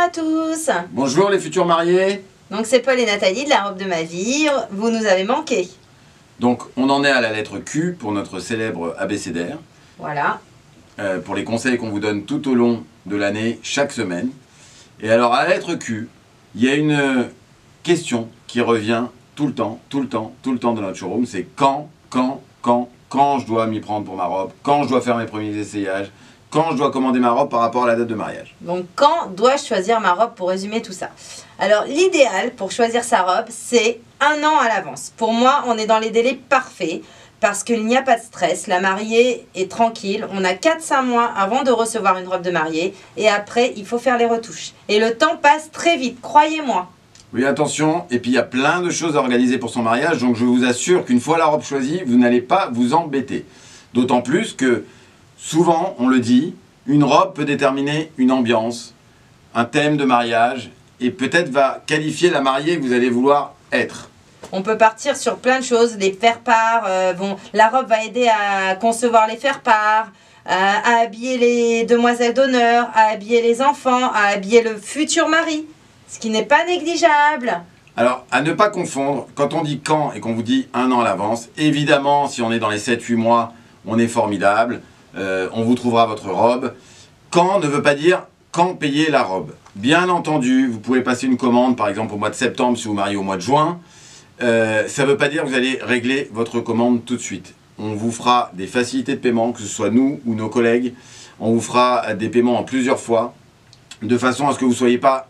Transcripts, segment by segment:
à tous. Bonjour les futurs mariés. Donc c'est Paul et Nathalie de la robe de ma vie. Vous nous avez manqué. Donc on en est à la lettre Q pour notre célèbre abécédaire. Voilà. Pour les conseils qu'on vous donne tout au long de l'année, chaque semaine. Et alors à la lettre Q, il y a une question qui revient tout le temps dans notre showroom. C'est quand je dois m'y prendre pour ma robe, quand je dois faire mes premiers essayages, quand je dois commander ma robe par rapport à la date de mariage. Donc quand dois-je choisir ma robe pour résumer tout ça? Alors l'idéal pour choisir sa robe, c'est 1 an à l'avance. Pour moi, on est dans les délais parfaits parce qu'il n'y a pas de stress. La mariée est tranquille. On a 4-5 mois avant de recevoir une robe de mariée et après, il faut faire les retouches. Et le temps passe très vite, croyez-moi. Oui, attention, et puis il y a plein de choses à organiser pour son mariage, donc je vous assure qu'une fois la robe choisie, vous n'allez pas vous embêter. D'autant plus que, souvent, on le dit, une robe peut déterminer une ambiance, un thème de mariage, et peut-être va qualifier la mariée que vous allez vouloir être. On peut partir sur plein de choses, les faire-part, la robe va aider à concevoir les faire-part, à habiller les demoiselles d'honneur, à habiller les enfants, à habiller le futur mari. Ce qui n'est pas négligeable. Alors, à ne pas confondre, quand on dit quand et qu'on vous dit 1 an à l'avance, évidemment, si on est dans les 7-8 mois, on est formidable, on vous trouvera votre robe. Quand ne veut pas dire quand payer la robe. Bien entendu, vous pouvez passer une commande, par exemple au mois de septembre si vous mariez au mois de juin. Ça ne veut pas dire que vous allez régler votre commande tout de suite. On vous fera des facilités de paiement, que ce soit nous ou nos collègues. On vous fera des paiements en plusieurs fois, de façon à ce que vous ne soyez pas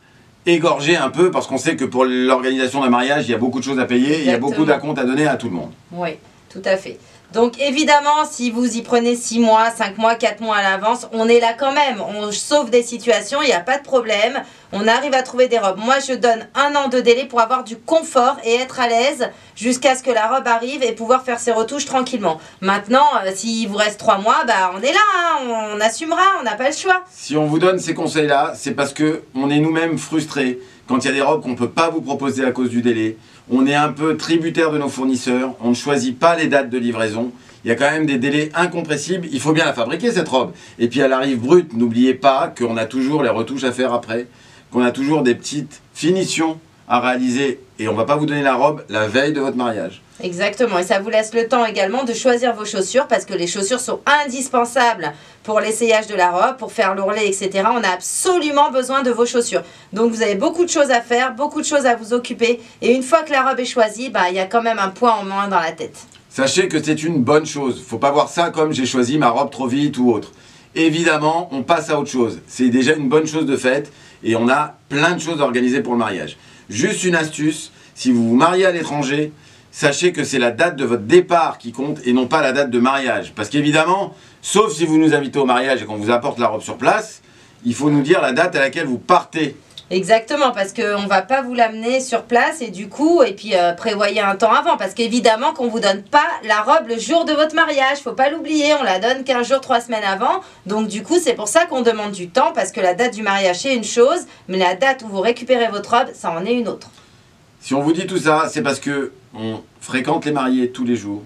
égorger un peu, parce qu'on sait que pour l'organisation d'un mariage, il y a beaucoup de choses à payer, et il y a beaucoup d'acomptes à donner à tout le monde. Oui, tout à fait. Donc évidemment, si vous y prenez 6 mois, 5 mois, 4 mois à l'avance, on est là quand même. On sauve des situations, il n'y a pas de problème. On arrive à trouver des robes. Moi, je donne 1 an de délai pour avoir du confort et être à l'aise jusqu'à ce que la robe arrive et pouvoir faire ses retouches tranquillement. Maintenant, s'il vous reste 3 mois, bah, on est là, hein, on assumera, on n'a pas le choix. Si on vous donne ces conseils-là, c'est parce qu'on est nous-mêmes frustrés quand il y a des robes qu'on ne peut pas vous proposer à cause du délai. On est un peu tributaire de nos fournisseurs, on ne choisit pas les dates de livraison. Il y a quand même des délais incompressibles, il faut bien la fabriquer cette robe. Et puis elle arrive brute, n'oubliez pas qu'on a toujours les retouches à faire après, qu'on a toujours des petites finitions à réaliser. Et on ne va pas vous donner la robe la veille de votre mariage. Exactement, et ça vous laisse le temps également de choisir vos chaussures parce que les chaussures sont indispensables pour l'essayage de la robe, pour faire l'ourlet, etc. On a absolument besoin de vos chaussures. Donc vous avez beaucoup de choses à faire, beaucoup de choses à vous occuper. Et une fois que la robe est choisie, bah, y a quand même un poids en moins dans la tête. Sachez que c'est une bonne chose. Il ne faut pas voir ça comme j'ai choisi ma robe trop vite ou autre. Évidemment, on passe à autre chose. C'est déjà une bonne chose de faite et on a plein de choses à organiser pour le mariage. Juste une astuce, si vous vous mariez à l'étranger, sachez que c'est la date de votre départ qui compte et non pas la date de mariage. Parce qu'évidemment, sauf si vous nous invitez au mariage et qu'on vous apporte la robe sur place, il faut nous dire la date à laquelle vous partez. Exactement, parce qu'on ne va pas vous l'amener sur place et du coup, prévoyez un temps avant. Parce qu'évidemment qu'on ne vous donne pas la robe le jour de votre mariage, faut pas l'oublier, on la donne 15 jours, 3 semaines avant. Donc du coup, c'est pour ça qu'on demande du temps, parce que la date du mariage c'est une chose, mais la date où vous récupérez votre robe, ça en est une autre. Si on vous dit tout ça, c'est parce que on fréquente les mariés tous les jours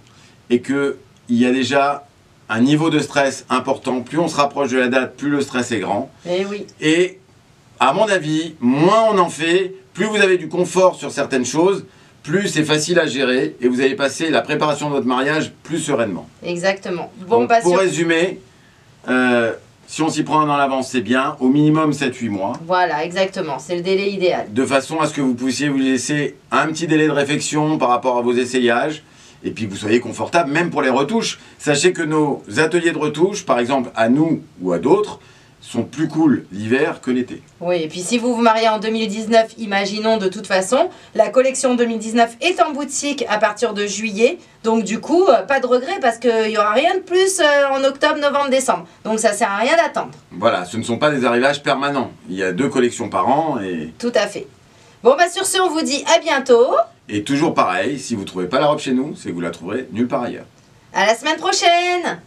et qu'il y a déjà un niveau de stress important. Plus on se rapproche de la date, plus le stress est grand. Et oui. Et à mon avis, moins on en fait, plus vous avez du confort sur certaines choses, plus c'est facile à gérer et vous allez passer la préparation de votre mariage plus sereinement. Exactement. Bon, donc, pour résumer, si on s'y prend 1 an à l'avance, c'est bien, au minimum 7-8 mois. Voilà, exactement, c'est le délai idéal. De façon à ce que vous puissiez vous laisser un petit délai de réflexion par rapport à vos essayages, et puis que vous soyez confortable, même pour les retouches. Sachez que nos ateliers de retouches, par exemple à nous ou à d'autres, sont plus cool l'hiver que l'été. Oui, et puis si vous vous mariez en 2019, imaginons de toute façon, la collection 2019 est en boutique à partir de juillet. Donc du coup, pas de regret parce qu'il n'y aura rien de plus en octobre, novembre, décembre. Donc ça sert à rien d'attendre. Voilà, ce ne sont pas des arrivages permanents. Il y a 2 collections par an et... Tout à fait. Bon, bah sur ce, on vous dit à bientôt. Et toujours pareil, si vous ne trouvez pas la robe chez nous, c'est que vous la trouverez nulle part ailleurs. À la semaine prochaine.